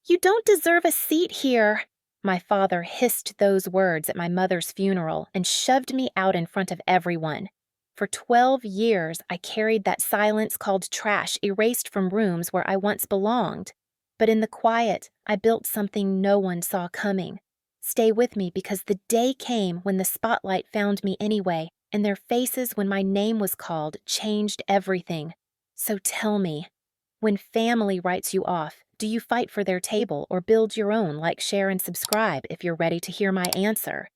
You don't deserve a seat here. My father hissed those words at my mother's funeral and shoved me out in front of everyone. For 12 years, I carried that silence called trash erased from rooms where I once belonged. But in the quiet, I built something no one saw coming. Stay with me because the day came when the spotlight found me anyway, and their faces when my name was called changed everything. So tell me, when family writes you off, do you fight for their table or build your own? Like, share, and subscribe if you're ready to hear my answer.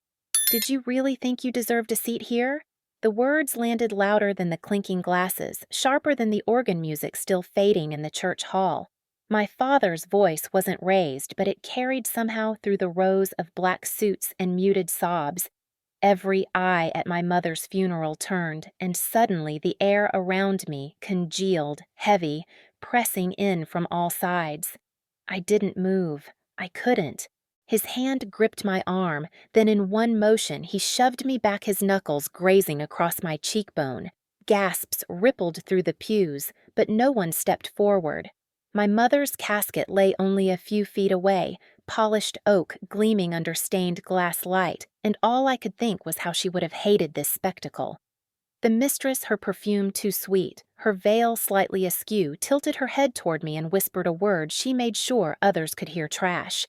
Did you really think you deserved a seat here? The words landed louder than the clinking glasses, sharper than the organ music still fading in the church hall. My father's voice wasn't raised, but it carried somehow through the rows of black suits and muted sobs. Every eye at my mother's funeral turned, and suddenly the air around me congealed, heavy, pressing in from all sides. I didn't move. I couldn't. His hand gripped my arm, then in one motion he shoved me back, his knuckles grazing across my cheekbone. Gasps rippled through the pews, but no one stepped forward. My mother's casket lay only a few feet away, polished oak gleaming under stained glass light, and all I could think was how she would have hated this spectacle. The mistress, her perfume too sweet, her veil slightly askew, tilted her head toward me and whispered a word she made sure others could hear: trash.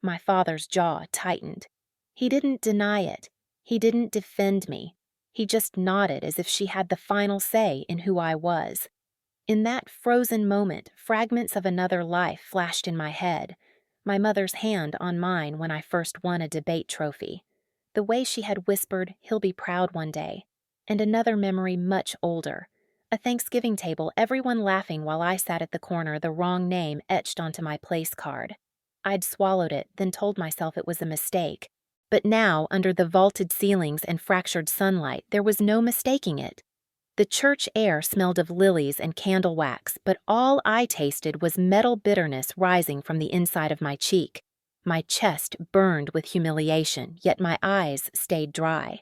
My father's jaw tightened. He didn't deny it. He didn't defend me. He just nodded as if she had the final say in who I was. In that frozen moment, fragments of another life flashed in my head. My mother's hand on mine when I first won a debate trophy. The way she had whispered, "He'll be proud one day." And another memory much older. A Thanksgiving table, everyone laughing while I sat at the corner, the wrong name etched onto my place card. I'd swallowed it, then told myself it was a mistake. But now, under the vaulted ceilings and fractured sunlight, there was no mistaking it. The church air smelled of lilies and candle wax, but all I tasted was metal bitterness rising from the inside of my cheek. My chest burned with humiliation, yet my eyes stayed dry.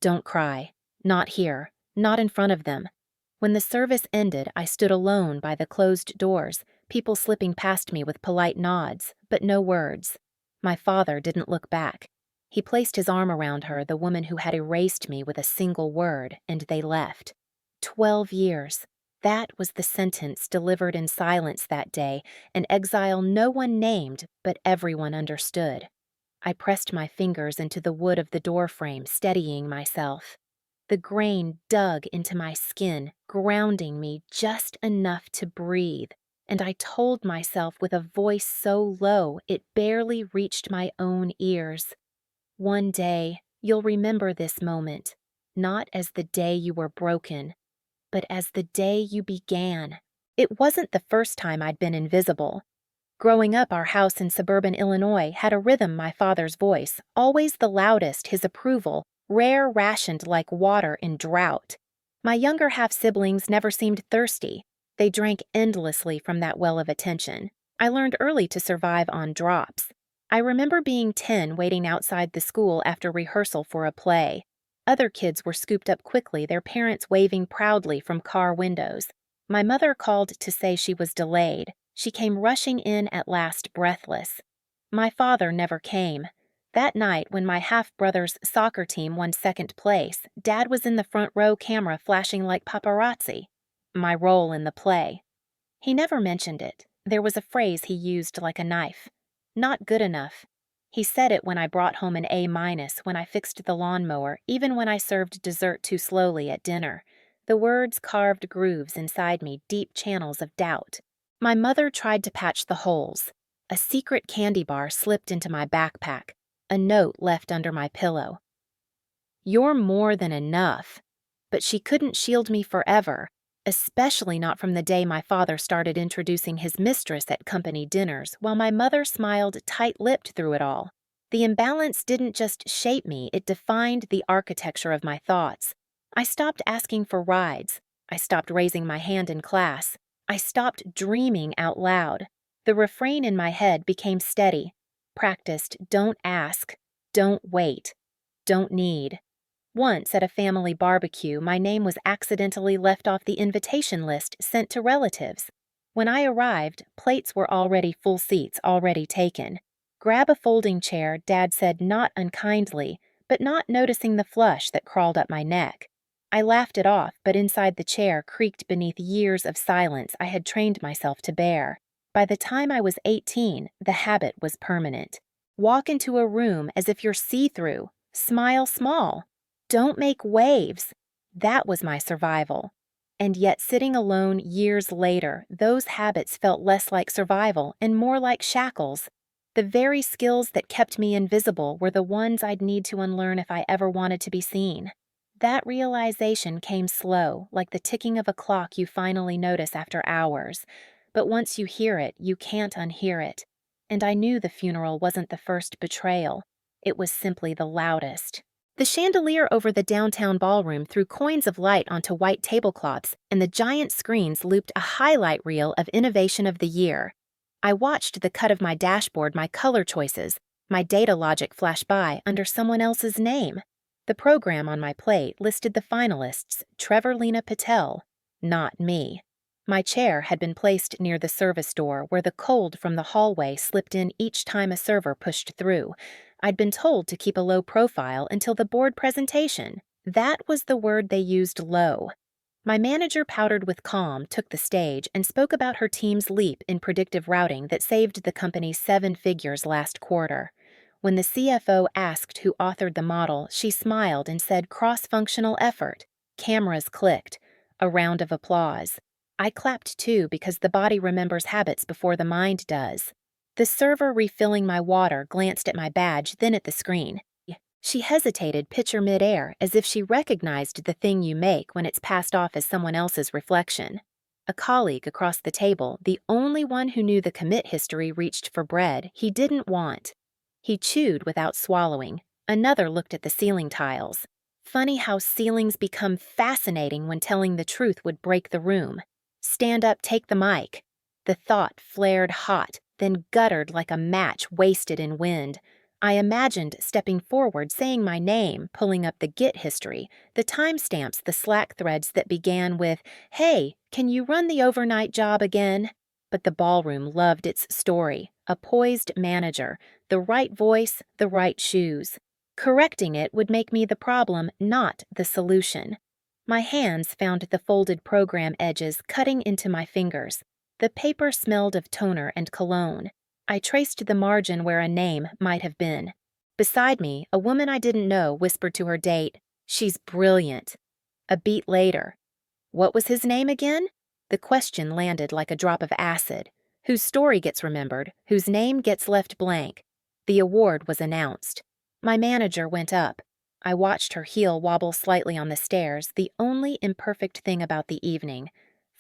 Don't cry. Not here. Not in front of them. When the service ended, I stood alone by the closed doors, people slipping past me with polite nods, but no words. My father didn't look back. He placed his arm around her, the woman who had erased me with a single word, and they left. 12 years. That was the sentence delivered in silence that day, an exile no one named, but everyone understood. I pressed my fingers into the wood of the doorframe, steadying myself. The grain dug into my skin, grounding me just enough to breathe, and I told myself with a voice so low it barely reached my own ears. One day, you'll remember this moment, not as the day you were broken, but as the day you began. It wasn't the first time I'd been invisible. Growing up, our house in suburban Illinois had a rhythm: my father's voice, always the loudest, his approval, rare, rationed like water in drought. My younger half-siblings never seemed thirsty. They drank endlessly from that well of attention. I learned early to survive on drops. I remember being 10 waiting outside the school after rehearsal for a play. Other kids were scooped up quickly, their parents waving proudly from car windows. My mother called to say she was delayed. She came rushing in at last, breathless. My father never came. That night, when my half-brother's soccer team won second place, Dad was in the front row, camera flashing like paparazzi. My role in the play. He never mentioned it. There was a phrase he used like a knife. Not good enough. He said it when I brought home an A-, when I fixed the lawnmower, even when I served dessert too slowly at dinner. The words carved grooves inside me, deep channels of doubt. My mother tried to patch the holes. A secret candy bar slipped into my backpack. A note left under my pillow. "You're more than enough." But she couldn't shield me forever, especially not from the day my father started introducing his mistress at company dinners, while my mother smiled tight-lipped through it all. The imbalance didn't just shape me, it defined the architecture of my thoughts. I stopped asking for rides. I stopped raising my hand in class. I stopped dreaming out loud. The refrain in my head became steady. Practiced: don't ask, don't wait, don't need. Once at a family barbecue, my name was accidentally left off the invitation list sent to relatives. When I arrived, plates were already full, seats already taken. "Grab a folding chair," Dad said not unkindly, but not noticing the flush that crawled up my neck. I laughed it off, but inside the chair creaked beneath years of silence I had trained myself to bear. By the time I was 18, the habit was permanent. Walk into a room as if you're see-through. Smile small. Don't make waves. That was my survival. And yet, sitting alone years later, those habits felt less like survival and more like shackles. The very skills that kept me invisible were the ones I'd need to unlearn if I ever wanted to be seen. That realization came slow, like the ticking of a clock you finally notice after hours. But once you hear it, you can't unhear it. And I knew the funeral wasn't the first betrayal. It was simply the loudest. The chandelier over the downtown ballroom threw coins of light onto white tablecloths, and the giant screens looped a highlight reel of Innovation of the Year. I watched the cut of my dashboard, my color choices, my data logic flash by under someone else's name. The program on my plate listed the finalists, Trevor Lena Patel, not me. My chair had been placed near the service door where the cold from the hallway slipped in each time a server pushed through. I'd been told to keep a low profile until the board presentation. That was the word they used, low. My manager, powdered with calm, took the stage and spoke about her team's leap in predictive routing that saved the company 7 figures last quarter. When the CFO asked who authored the model, she smiled and said cross-functional effort. Cameras clicked. A round of applause. I clapped too because the body remembers habits before the mind does. The server refilling my water glanced at my badge, then at the screen. She hesitated, pitcher midair, as if she recognized the thing you make when it's passed off as someone else's reflection. A colleague across the table, the only one who knew the commit history, reached for bread he didn't want. He chewed without swallowing. Another looked at the ceiling tiles. Funny how ceilings become fascinating when telling the truth would break the room. Stand up, take the mic. The thought flared hot, then guttered like a match wasted in wind. I imagined stepping forward, saying my name, pulling up the Git history, the timestamps, the Slack threads that began with, "Hey, can you run the overnight job again?" But the ballroom loved its story. A poised manager, the right voice, the right shoes. Correcting it would make me the problem, not the solution. My hands found the folded program edges cutting into my fingers. The paper smelled of toner and cologne. I traced the margin where a name might have been. Beside me, a woman I didn't know whispered to her date, "She's brilliant." A beat later, "What was his name again?" The question landed like a drop of acid. Whose story gets remembered, whose name gets left blank. The award was announced. My manager went up. I watched her heel wobble slightly on the stairs, the only imperfect thing about the evening.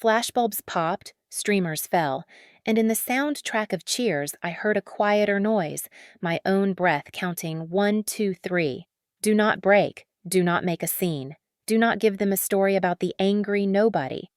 Flashbulbs popped, streamers fell, and in the soundtrack of cheers I heard a quieter noise, my own breath counting 1, 2, 3. Do not break, do not make a scene, do not give them a story about the angry nobody.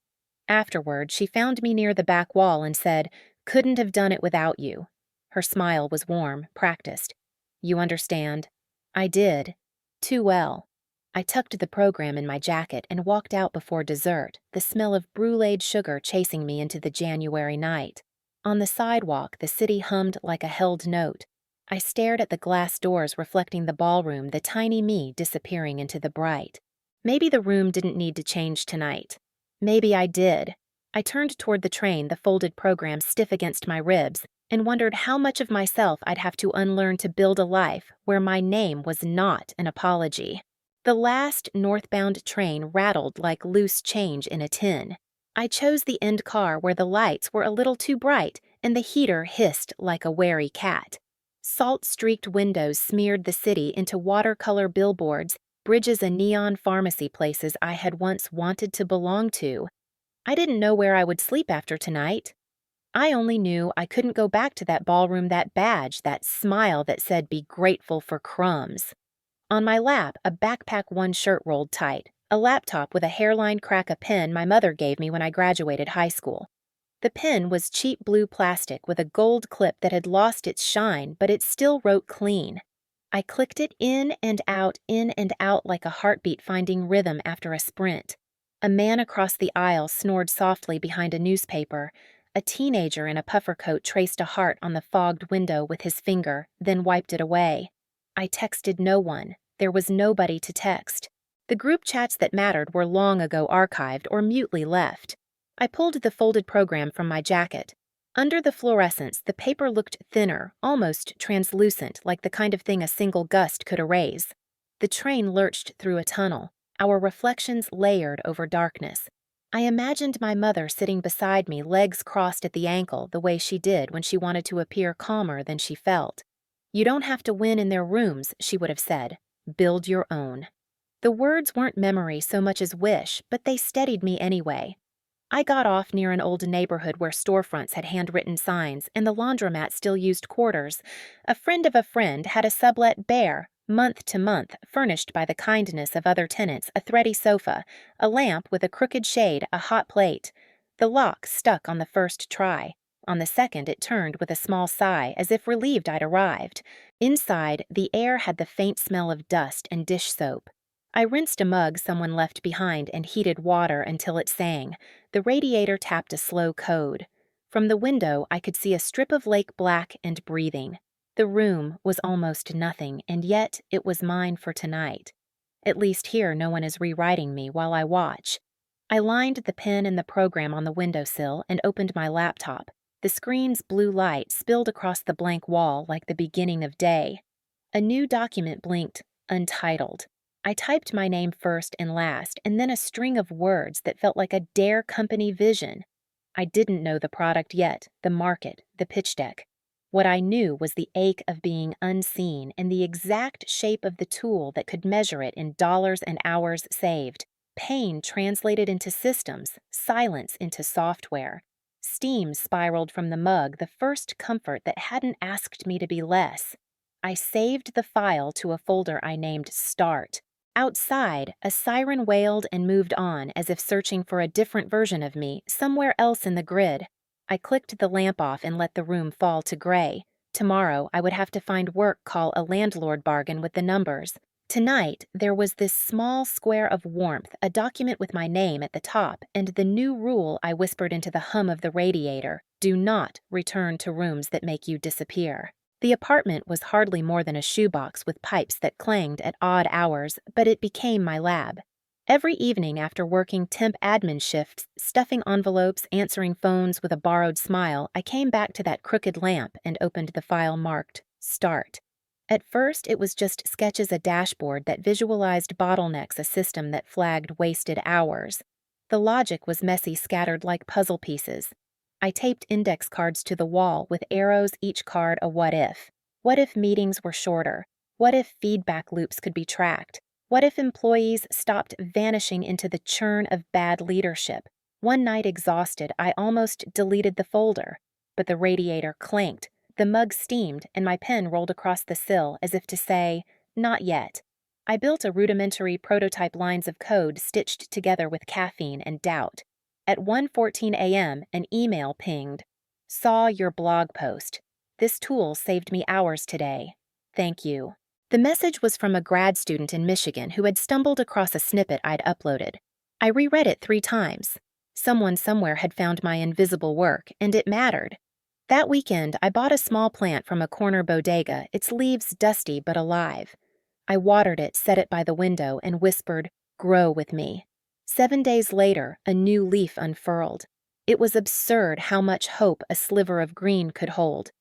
Afterward, she found me near the back wall and said, "Couldn't have done it without you." Her smile was warm, practiced. "You understand?" I did. Too well. I tucked the program in my jacket and walked out before dessert, the smell of bruleed sugar chasing me into the January night. On the sidewalk, the city hummed like a held note. I stared at the glass doors reflecting the ballroom, the tiny me disappearing into the bright. Maybe the room didn't need to change tonight. Maybe I did. I turned toward the train, the folded program stiff against my ribs, and wondered how much of myself I'd have to unlearn to build a life where my name was not an apology. The last northbound train rattled like loose change in a tin. I chose the end car where the lights were a little too bright and the heater hissed like a wary cat. Salt-streaked windows smeared the city into watercolor billboards, bridges and neon pharmacy places I had once wanted to belong to. I didn't know where I would sleep after tonight. I only knew I couldn't go back to that ballroom, that badge, that smile that said be grateful for crumbs. On my lap, a backpack one shirt rolled tight, a laptop with a hairline crack, a pen my mother gave me when I graduated high school. The pen was cheap blue plastic with a gold clip that had lost its shine, but it still wrote clean. I clicked it in and out like a heartbeat finding rhythm after a sprint. A man across the aisle snored softly behind a newspaper. A teenager in a puffer coat traced a heart on the fogged window with his finger, then wiped it away. I texted no one. There was nobody to text. The group chats that mattered were long ago archived or mutely left. I pulled the folded program from my jacket. Under the fluorescence, the paper looked thinner, almost translucent, like the kind of thing a single gust could erase. The train lurched through a tunnel, our reflections layered over darkness. I imagined my mother sitting beside me, legs crossed at the ankle, the way she did when she wanted to appear calmer than she felt. "You don't have to win in their rooms," she would have said. "Build your own." The words weren't memory so much as wish, but they steadied me anyway. I got off near an old neighborhood where storefronts had handwritten signs and the laundromat still used quarters. A friend of a friend had a sublet bare, month to month, furnished by the kindness of other tenants, a thready sofa, a lamp with a crooked shade, a hot plate. The lock stuck on the first try. On the second, it turned with a small sigh, as if relieved I'd arrived. Inside, the air had the faint smell of dust and dish soap. I rinsed a mug someone left behind and heated water until it sang. The radiator tapped a slow code. From the window, I could see a strip of lake black and breathing. The room was almost nothing, and yet it was mine for tonight. At least here no one is rewriting me while I watch. I lined the pen and the program on the windowsill and opened my laptop. The screen's blue light spilled across the blank wall like the beginning of day. A new document blinked, untitled. I typed my name first and last, and then a string of words that felt like a Dare Company vision. I didn't know the product yet, the market, the pitch deck. What I knew was the ache of being unseen and the exact shape of the tool that could measure it in dollars and hours saved. Pain translated into systems, silence into software. Steam spiraled from the mug, the first comfort that hadn't asked me to be less. I saved the file to a folder I named Start. Outside, a siren wailed and moved on as if searching for a different version of me, somewhere else in the grid. I clicked the lamp off and let the room fall to gray. Tomorrow, I would have to find work call a landlord bargain with the numbers. Tonight, there was this small square of warmth, a document with my name at the top, and the new rule I whispered into the hum of the radiator: do not return to rooms that make you disappear. The apartment was hardly more than a shoebox with pipes that clanged at odd hours, but it became my lab. Every evening after working temp admin shifts, stuffing envelopes, answering phones with a borrowed smile, I came back to that crooked lamp and opened the file marked Start. At first, it was just sketches a dashboard that visualized bottlenecks, a system that flagged wasted hours. The logic was messy, scattered like puzzle pieces. I taped index cards to the wall with arrows, each card a what if. What if meetings were shorter? What if feedback loops could be tracked? What if employees stopped vanishing into the churn of bad leadership? One night exhausted, I almost deleted the folder. But the radiator clanked, the mug steamed, and my pen rolled across the sill as if to say, not yet. I built a rudimentary prototype lines of code stitched together with caffeine and doubt. At 1:14 a.m., an email pinged. Saw your blog post. This tool saved me hours today. Thank you. The message was from a grad student in Michigan who had stumbled across a snippet I'd uploaded. I reread it 3 times. Someone somewhere had found my invisible work, and it mattered. That weekend, I bought a small plant from a corner bodega, its leaves dusty but alive. I watered it, set it by the window, and whispered, "Grow with me." 7 days later, a new leaf unfurled. It was absurd how much hope a sliver of green could hold.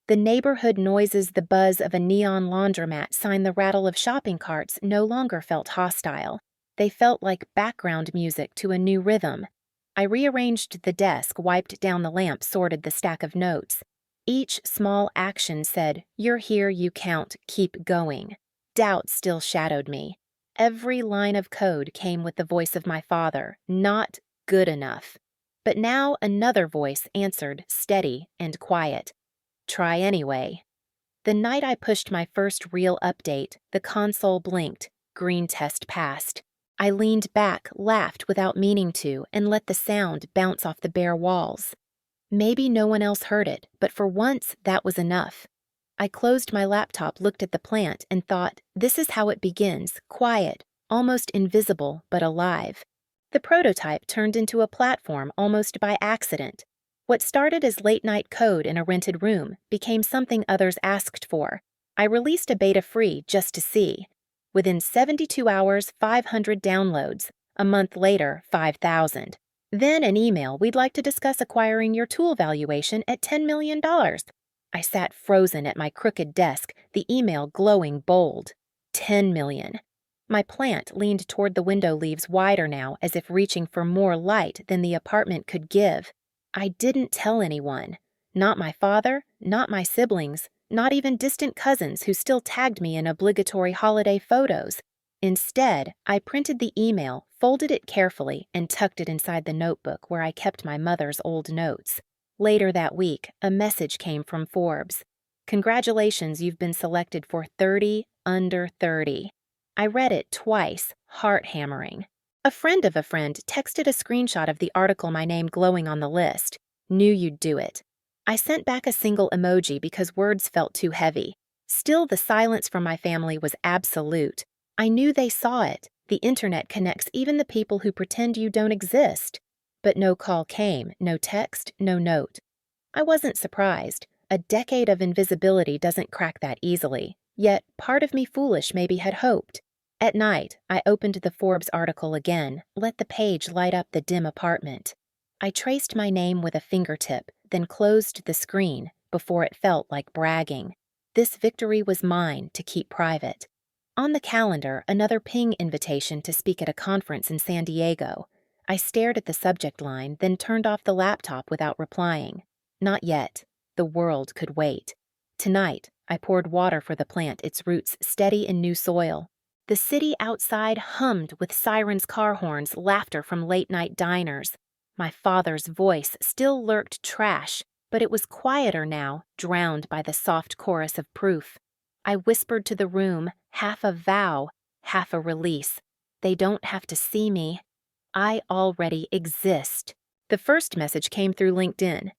The neighborhood noises, the buzz of a neon laundromat sign, the rattle of shopping carts no longer felt hostile. They felt like background music to a new rhythm. I rearranged the desk, wiped down the lamp, sorted the stack of notes. Each small action said, "You're here, you count, keep going." Doubt still shadowed me. Every line of code came with the voice of my father, not good enough. But now another voice answered, steady and quiet. Try anyway. The night I pushed my first real update, the console blinked, green test passed. I leaned back, laughed without meaning to, and let the sound bounce off the bare walls. Maybe no one else heard it, but for once that was enough. I closed my laptop, looked at the plant, and thought, this is how it begins, quiet, almost invisible, but alive. The prototype turned into a platform almost by accident. What started as late-night code in a rented room became something others asked for. I released a beta free just to see. Within 72 hours, 500 downloads. A month later, 5,000. Then an email, we'd like to discuss acquiring your tool valuation at $10 million. I sat frozen at my crooked desk, the email glowing bold. 10 million. My plant leaned toward the window leaves wider now, as if reaching for more light than the apartment could give. I didn't tell anyone. Not my father, not my siblings, not even distant cousins who still tagged me in obligatory holiday photos. Instead, I printed the email, folded it carefully, and tucked it inside the notebook where I kept my mother's old notes. Later that week, a message came from Forbes. Congratulations, you've been selected for 30 under 30. I read it twice, heart-hammering. A friend of a friend texted a screenshot of the article, my name glowing on the list. Knew you'd do it. I sent back a single emoji because words felt too heavy. Still, the silence from my family was absolute. I knew they saw it. The internet connects even the people who pretend you don't exist. But no call came, no text, no note. I wasn't surprised. A decade of invisibility doesn't crack that easily. Yet, part of me foolish maybe had hoped. At night, I opened the Forbes article again, let the page light up the dim apartment. I traced my name with a fingertip, then closed the screen before it felt like bragging. This victory was mine to keep private. On the calendar, another ping invitation to speak at a conference in San Diego. I stared at the subject line, then turned off the laptop without replying. Not yet. The world could wait. Tonight, I poured water for the plant, its roots steady in new soil. The city outside hummed with sirens, car horns, laughter from late-night diners. My father's voice still lurked trash, but it was quieter now, drowned by the soft chorus of proof. I whispered to the room, half a vow, half a release. They don't have to see me. I already exist. The first message came through LinkedIn.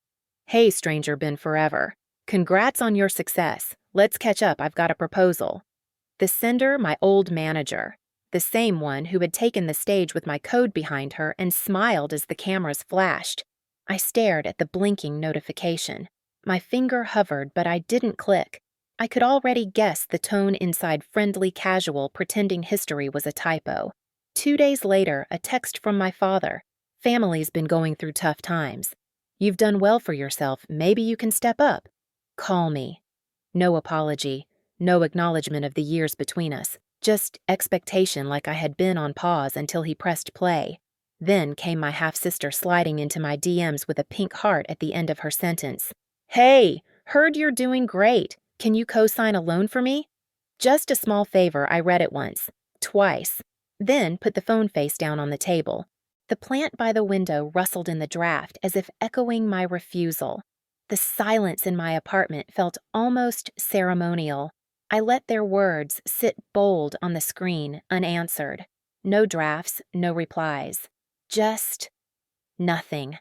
Hey, stranger been forever. Congrats on your success. Let's catch up, I've got a proposal. The sender, my old manager. The same one who had taken the stage with my code behind her and smiled as the cameras flashed. I stared at the blinking notification. My finger hovered, but I didn't click. I could already guess the tone inside friendly casual, pretending history was a typo. 2 days later, a text from my father. Family's been going through tough times. You've done well for yourself, maybe you can step up. Call me. No apology, no acknowledgement of the years between us, just expectation like I had been on pause until he pressed play. Then came my half-sister sliding into my DMs with a pink heart at the end of her sentence. Hey, heard you're doing great. Can you co-sign a loan for me? Just a small favor, I read it once, twice, then put the phone face down on the table. The plant by the window rustled in the draft as if echoing my refusal. The silence in my apartment felt almost ceremonial. I let their words sit bold on the screen, unanswered. No drafts, no replies. Just nothing.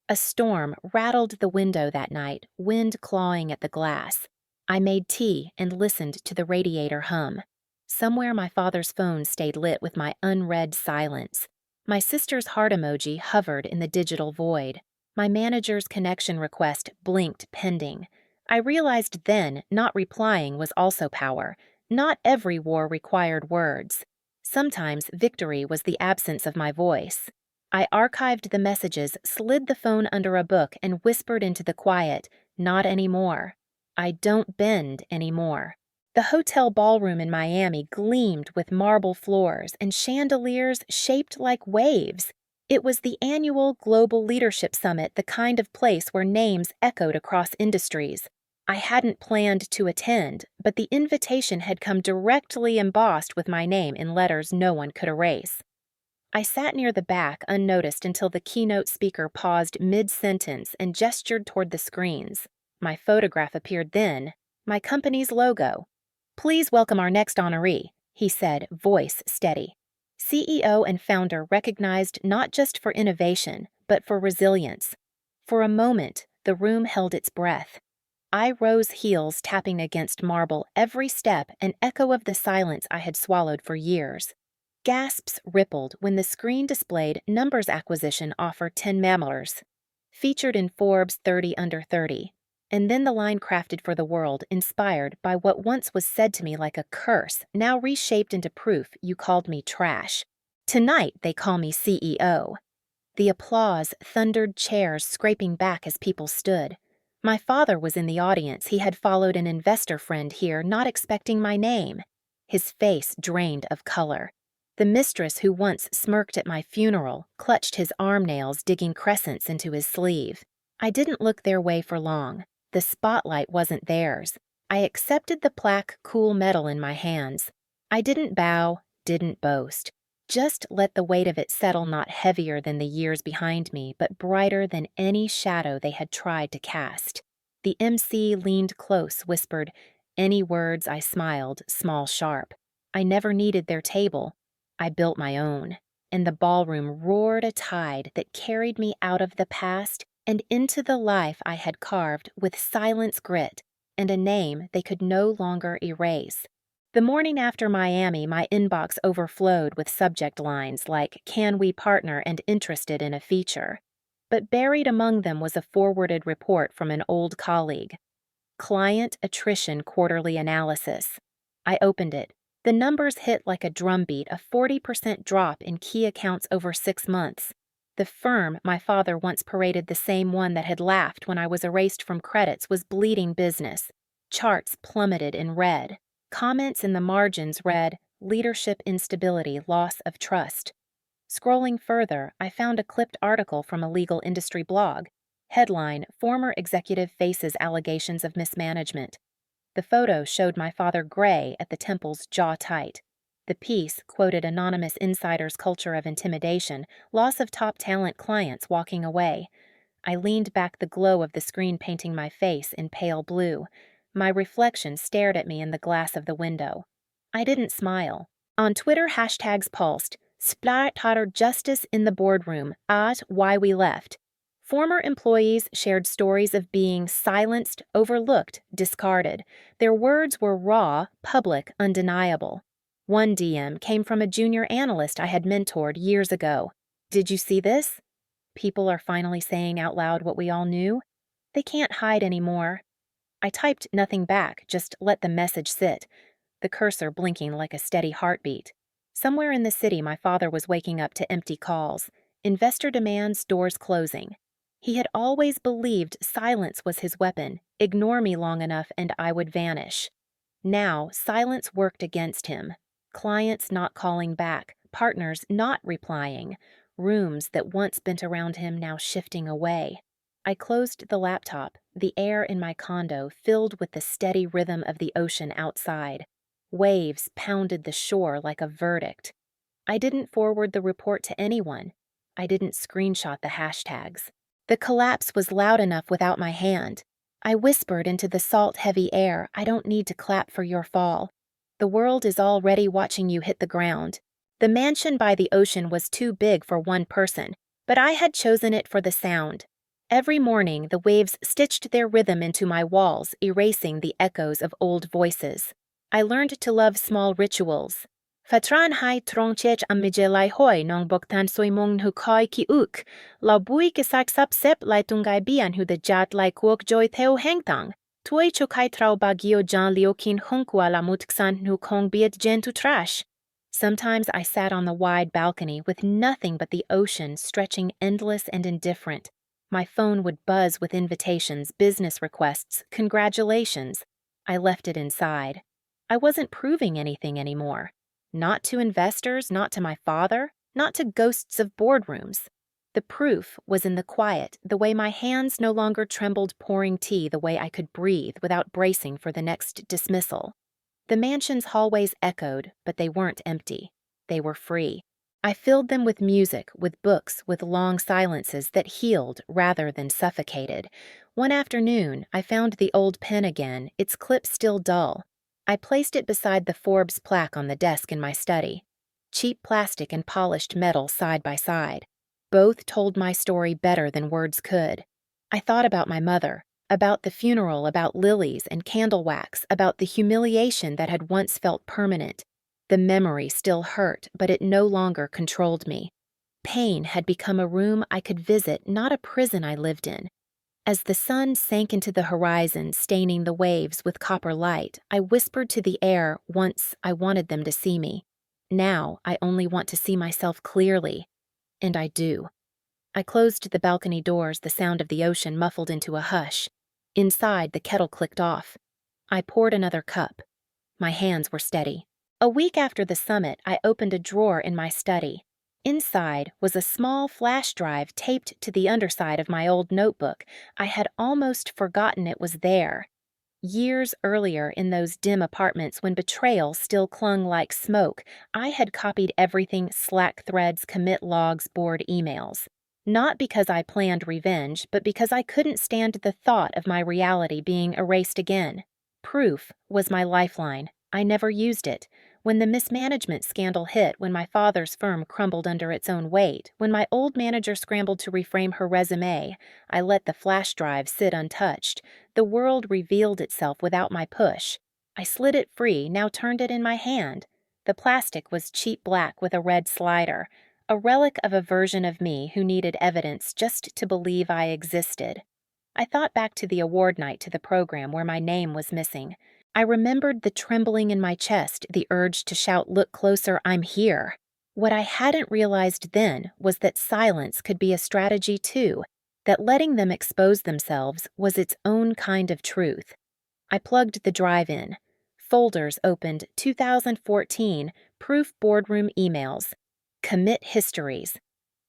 A storm rattled the window that night, wind clawing at the glass. I made tea and listened to the radiator hum. Somewhere my father's phone stayed lit with my unread silence. My sister's heart emoji hovered in the digital void. My manager's connection request blinked pending. I realized then not replying was also power. Not every war required words. Sometimes victory was the absence of my voice. I archived the messages, slid the phone under a book, and whispered into the quiet, "Not anymore. I don't bend anymore." The hotel ballroom in Miami gleamed with marble floors and chandeliers shaped like waves. It was the annual Global Leadership Summit, the kind of place where names echoed across industries. I hadn't planned to attend, but the invitation had come directly embossed with my name in letters no one could erase. I sat near the back unnoticed until the keynote speaker paused mid-sentence and gestured toward the screens. My photograph appeared then, my company's logo. "Please welcome our next honoree," he said, voice steady. CEO and founder recognized not just for innovation, but for resilience. For a moment, the room held its breath. I rose, heels tapping against marble, every step an echo of the silence I had swallowed for years. Gasps rippled when the screen displayed numbers acquisition offer 10 mammals. featured in Forbes 30 Under 30. And then the line crafted for the world, inspired by what once was said to me like a curse, now reshaped into proof you called me trash. Tonight they call me CEO. The applause thundered chairs scraping back as people stood. My father was in the audience. He had followed an investor friend here, not expecting my name. His face drained of color. The mistress who once smirked at my funeral clutched his arm nails, digging crescents into his sleeve. I didn't look their way for long. The spotlight wasn't theirs. I accepted the plaque cool metal in my hands. I didn't bow, didn't boast. Just let the weight of it settle, not heavier than the years behind me, but brighter than any shadow they had tried to cast. The MC leaned close, whispered, "Any words?" I smiled, small, sharp. I never needed their table. I built my own. And the ballroom roared a tide that carried me out of the past and into the life I had carved with silence, grit, and a name they could no longer erase. The morning after Miami, my inbox overflowed with subject lines like, "Can we partner?" and "Interested in a feature." But buried among them was a forwarded report from an old colleague. Client Attrition Quarterly Analysis. I opened it. The numbers hit like a drumbeat, a 40% drop in key accounts over 6 months. The firm my father once paraded, the same one that had laughed when I was erased from credits, was bleeding business. Charts plummeted in red. Comments in the margins read, "Leadership instability, loss of trust." Scrolling further, I found a clipped article from a legal industry blog. Headline, "Former Executive Faces Allegations of Mismanagement." The photo showed my father gray at the temples, jaw tight. The piece quoted anonymous insiders' culture of intimidation, loss of top talent clients walking away. I leaned back, the glow of the screen painting my face in pale blue. My reflection stared at me in the glass of the window. I didn't smile. On Twitter, hashtags pulsed. "Splat har justice in the boardroom. At why we left." Former employees shared stories of being silenced, overlooked, discarded. Their words were raw, public, undeniable. One DM came from a junior analyst I had mentored years ago. "Did you see this?" People are finally saying out loud what we all knew. They can't hide anymore. I typed nothing back, just let the message sit, the cursor blinking like a steady heartbeat. Somewhere in the city, my father was waking up to empty calls. Investor demands, doors closing. He had always believed silence was his weapon. Ignore me long enough and I would vanish. Now, silence worked against him. Clients not calling back, partners not replying, rooms that once bent around him now shifting away. I closed the laptop, the air in my condo filled with the steady rhythm of the ocean outside. Waves pounded the shore like a verdict. I didn't forward the report to anyone. I didn't screenshot the hashtags. The collapse was loud enough without my hand. I whispered into the salt-heavy air, "I don't need to clap for your fall. The world is already watching you hit the ground." The mansion by the ocean was too big for one person, but I had chosen it for the sound. Every morning, the waves stitched their rhythm into my walls, erasing the echoes of old voices. I learned to love small rituals. Fatran hai trongchech amijelai hoi nong boktan soimong hukoi ki uk, la bui kisak sap sep lai tungai bian hu the jat lai kuok joy theo hengtang, tuoi chokai trao bagio jan liokin hunkwa la mutksan hu kong biet gentu trash. Sometimes I sat on the wide balcony with nothing but the ocean stretching endless and indifferent. My phone would buzz with invitations, business requests, congratulations. I left it inside. I wasn't proving anything anymore. Not to investors, not to my father, not to ghosts of boardrooms. The proof was in the quiet, the way my hands no longer trembled pouring tea, the way I could breathe without bracing for the next dismissal. The mansion's hallways echoed, but they weren't empty. They were free. I filled them with music, with books, with long silences that healed rather than suffocated. One afternoon, I found the old pen again, its clip still dull. I placed it beside the Forbes plaque on the desk in my study. Cheap plastic and polished metal side by side. Both told my story better than words could. I thought about my mother, about the funeral, about lilies and candle wax, about the humiliation that had once felt permanent. The memory still hurt, but it no longer controlled me. Pain had become a room I could visit, not a prison I lived in. As the sun sank into the horizon, staining the waves with copper light, I whispered to the air once I wanted them to see me. Now I only want to see myself clearly, and I do. I closed the balcony doors, the sound of the ocean muffled into a hush. Inside, the kettle clicked off. I poured another cup. My hands were steady. A week after the summit, I opened a drawer in my study. Inside was a small flash drive taped to the underside of my old notebook. I had almost forgotten it was there. Years earlier, in those dim apartments when betrayal still clung like smoke, I had copied everything: Slack threads, commit logs, board emails. Not because I planned revenge, but because I couldn't stand the thought of my reality being erased again. Proof was my lifeline. I never used it. When the mismanagement scandal hit, when my father's firm crumbled under its own weight, when my old manager scrambled to reframe her resume, I let the flash drive sit untouched. The world revealed itself without my push. I slid it free, now turned it in my hand. The plastic was cheap black with a red slider, a relic of a version of me who needed evidence just to believe I existed. I thought back to the award night, to the program where my name was missing. I remembered the trembling in my chest, the urge to shout, "Look closer, I'm here." What I hadn't realized then was that silence could be a strategy too, that letting them expose themselves was its own kind of truth. I plugged the drive in. Folders opened: 2014, proof boardroom emails, commit histories.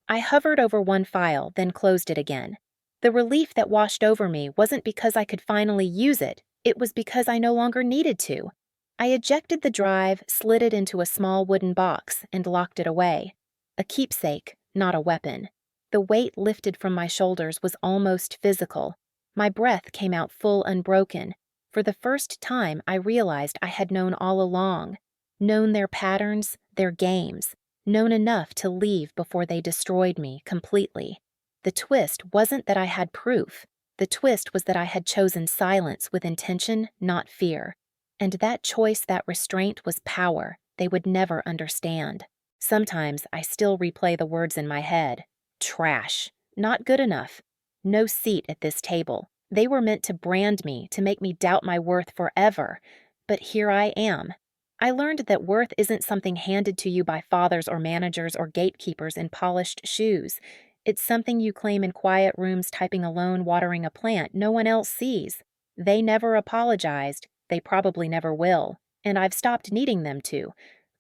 I hovered over one file, then closed it again. The relief that washed over me wasn't because I could finally use it. It was because I no longer needed to. I ejected the drive, slid it into a small wooden box, and locked it away. A keepsake, not a weapon. The weight lifted from my shoulders was almost physical. My breath came out full, unbroken. For the first time, I realized I had known all along. Known their patterns, their games. Known enough to leave before they destroyed me completely. The twist wasn't that I had proof. The twist was that I had chosen silence with intention, not fear. And that choice, that restraint, was power they would never understand. Sometimes I still replay the words in my head. Trash. Not good enough. No seat at this table. They were meant to brand me, to make me doubt my worth forever. But here I am. I learned that worth isn't something handed to you by fathers or managers or gatekeepers in polished shoes. It's something you claim in quiet rooms, typing alone, watering a plant no one else sees. They never apologized. They probably never will. And I've stopped needing them to.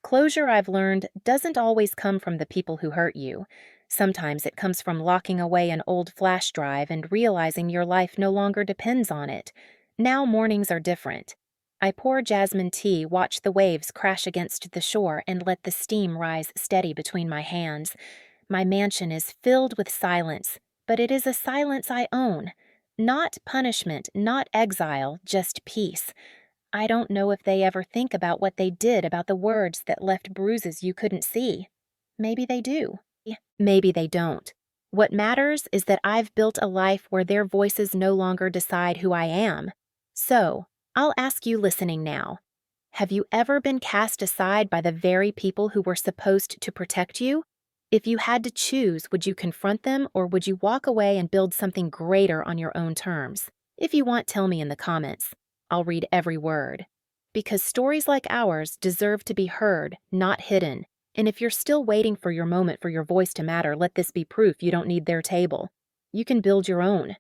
Closure, I've learned, doesn't always come from the people who hurt you. Sometimes it comes from locking away an old flash drive and realizing your life no longer depends on it. Now mornings are different. I pour jasmine tea, watch the waves crash against the shore, and let the steam rise steady between my hands. My mansion is filled with silence, but it is a silence I own. Not punishment, not exile, just peace. I don't know if they ever think about what they did, about the words that left bruises you couldn't see. Maybe they do. Maybe they don't. What matters is that I've built a life where their voices no longer decide who I am. So, I'll ask you listening now. Have you ever been cast aside by the very people who were supposed to protect you? If you had to choose, would you confront them, or would you walk away and build something greater on your own terms? If you want, tell me in the comments. I'll read every word. Because stories like ours deserve to be heard, not hidden. And if you're still waiting for your moment for your voice to matter, let this be proof you don't need their table. You can build your own.